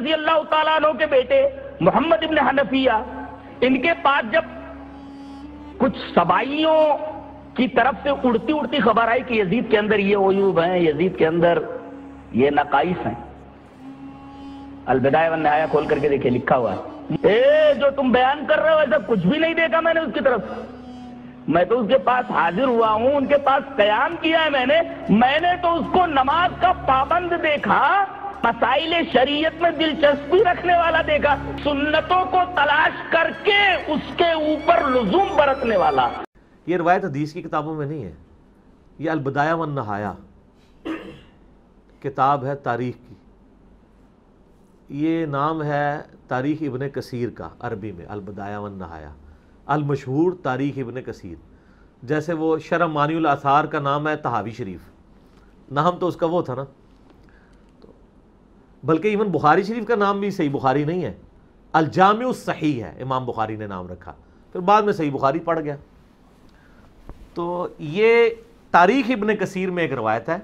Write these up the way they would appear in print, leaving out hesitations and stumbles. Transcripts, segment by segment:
رضی اللہ تعالیٰ عنہ کے بیٹے محمد ابن حنفیہ، ان کے پاس جب کچھ سبائیوں کی طرف سے اڑتی اڑتی خبر آئی کہ یزید کے اندر یہ عیوب ہیں، یزید کے اندر یہ نقائص ہیں، البدایہ والنہایہ کھول کر کے دیکھیں لکھا ہوا ہے، جو تم بیان کر رہے ہو ایسا کچھ بھی نہیں دیکھا میں نے اس کی طرف، میں تو اس کے پاس حاضر ہوا ہوں، ان کے پاس قیام کیا ہے میں نے تو اس کو نماز کا پابند دیکھا، مسائل شریعت میں دلچسپی رکھنے والا دیکھا، سنتوں کو تلاش کر کے اس کے اوپر لزوم برتنے والا۔ یہ روایت حدیث کی کتابوں میں نہیں ہے، یہ البدایہ والنہایہ کتاب ہے تاریخ کی، یہ نام ہے تاریخ ابن کثیر کا عربی میں، البدایہ والنہایہ، المشہور تاریخ ابن کثیر، جیسے وہ شرح مانی الاثار کا نام ہے طحاوی شریف، نام تو اس کا وہ تھا نا، بلکہ ایون بخاری شریف کا نام بھی صحیح بخاری نہیں ہے، الجامع الصحیح ہے، امام بخاری نے نام رکھا، پھر بعد میں صحیح بخاری پڑھ گیا۔ تو یہ تاریخ ابن کثیر میں ایک روایت ہے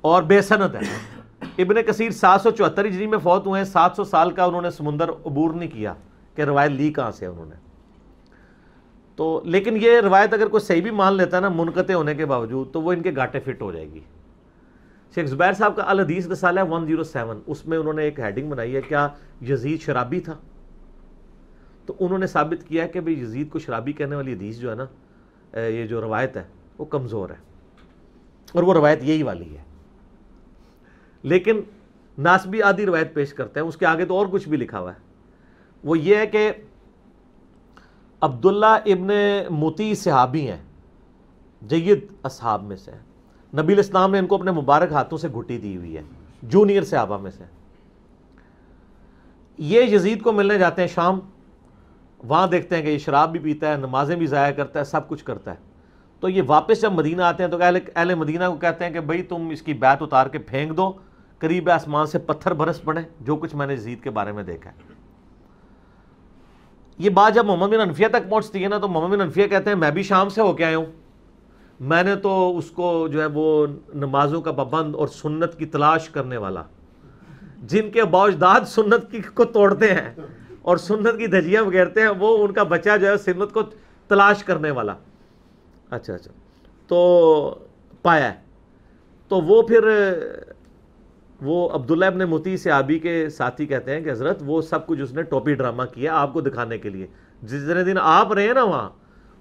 اور بے سند ہے۔ ابن کثیر 774 ہجری میں فوت ہوئے ہیں، 700 سال کا انہوں نے سمندر عبور نہیں کیا کہ روایت لی کہاں سے انہوں نے، تو لیکن یہ روایت اگر کوئی صحیح بھی مان لیتا ہے نا منقطع ہونے کے باوجود، تو وہ ان کے گھاٹے فٹ ہو جائے گی۔ شیخ زبیر صاحب کا الحدیث رسالہ 107، اس میں انہوں نے ایک ہیڈنگ بنائی ہے، کیا یزید شرابی تھا؟ تو انہوں نے ثابت کیا کہ بھئی یزید کو شرابی کہنے والی حدیث جو ہے نا، یہ جو روایت ہے وہ کمزور ہے، اور وہ روایت یہی والی ہے، لیکن ناسبی آدھی روایت پیش کرتے ہیں، اس کے آگے تو اور کچھ بھی لکھا ہوا ہے، وہ یہ ہے کہ عبداللہ ابن مطیع صحابی ہیں، جید اصحاب میں سے ہیں، نبی الاسلام نے ان کو اپنے مبارک ہاتھوں سے گھٹی دی ہوئی ہے، جونیئر صحابہ میں سے۔ یہ یزید کو ملنے جاتے ہیں شام، وہاں دیکھتے ہیں کہ یہ شراب بھی پیتا ہے، نمازیں بھی ضائع کرتا ہے، سب کچھ کرتا ہے، تو یہ واپس جب مدینہ آتے ہیں تو اہل مدینہ کو کہتے ہیں کہ بھئی تم اس کی بیعت اتار کے پھینک دو، قریب آسمان سے پتھر برس پڑے، جو کچھ میں نے یزید کے بارے میں دیکھا ہے۔ یہ بات جب محمد بن حنفیہ تک پہنچتی ہے نا، تو محمد بن حنفیہ کہتے ہیں میں بھی شام سے ہو کے آیا ہوں، میں نے تو اس کو جو ہے وہ نمازوں کا پابند اور سنت کی تلاش کرنے والا، جن کے باوجداد سنت کی کو توڑتے ہیں اور سنت کی دھجیاں بگیرتے ہیں، وہ ان کا بچہ جو ہے سنت کو تلاش کرنے والا، اچھا تو پایا ہے۔ تو وہ پھر وہ عبداللہ ابن مطیع صحابی کے ساتھی کہتے ہیں کہ حضرت وہ سب کچھ اس نے ٹوپی ڈرامہ کیا آپ کو دکھانے کے لیے، جتنے دن آپ رہے نا وہاں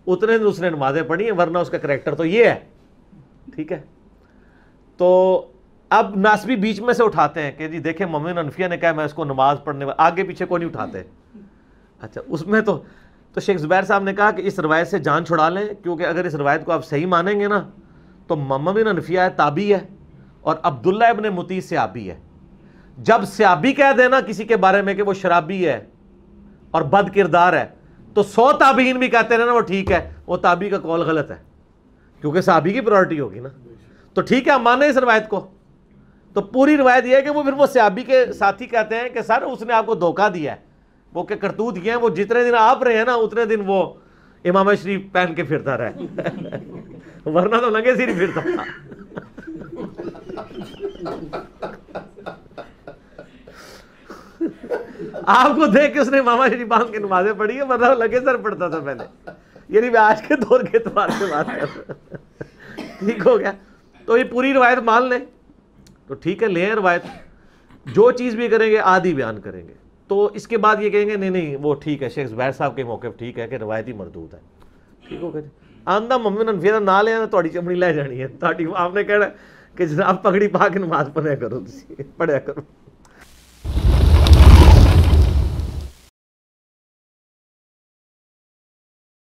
اتنے دن اس نے نمازیں پڑھی ہیں، ورنہ اس کا کریکٹر تو یہ ہے، ٹھیک ہے۔ تو اب ناسبی بیچ میں سے اٹھاتے ہیں کہ جی دیکھیں محمد بن حنفیہ نے کہا میں اس کو نماز پڑھنے والا، آگے پیچھے کوئی نہیں اٹھاتے۔ اچھا اس میں تو شیخ زبیر صاحب نے کہا کہ اس روایت سے جان چھڑا لیں، کیونکہ اگر اس روایت کو آپ صحیح مانیں گے نا تو محمد بن حنفیہ ہے تابعی ہے اور عبداللہ ابن مطیع صحابی ہے۔ جب صحابی کہہ دینا کسی کے بارے میں کہ وہ شرابی ہے اور بد کردار ہے، تو 100 تابعین بھی کہتے ہیں نا وہ ٹھیک ہے، وہ تابعی کا قول غلط ہے، کیونکہ صحابی کی پرائورٹی ہوگی نا، تو ٹھیک ہے ہم مانیں اس روایت کو۔ تو پوری روایت یہ ہے کہ وہ پھر وہ صحابی کے ساتھی کہتے ہیں کہ سر اس نے آپ کو دھوکہ دیا ہے، وہ کہ کرتوت کیا ہے، وہ جتنے دن آپ رہے ہیں نا اتنے دن وہ امامہ شریف پہن کے پھرتا رہے ورنہ تو لنگے سے نہیں پھرتا تھا۔ آپ کو دیکھ کے اس نے امامہ شریف باندھ کے نمازیں پڑھی ہے، ورنہ لگے سر پڑتا تھا پہلے، یعنی میں آج کے دور کے اعتبار سے بات کر رہا ہوں، ٹھیک ہو گیا۔ تو یہ پوری روایت مان لیں تو ٹھیک ہے، لیں روایت، جو چیز بھی کریں گے آدھی بیان کریں گے، تو اس کے بعد یہ کہیں گے نہیں وہ ٹھیک ہے، شیخ زبیر صاحب کے موقف ٹھیک ہے کہ روایتی مردود ہے، ٹھیک ہو گیا۔ آندہ محمد بن حنفیہ نہ لے تو تھوڑی چمڑی لے جانی ہے، آپ نے کہنا کہ جناب پگڑی پا کے نماز پڑھیا کرو، پڑھیا کرو۔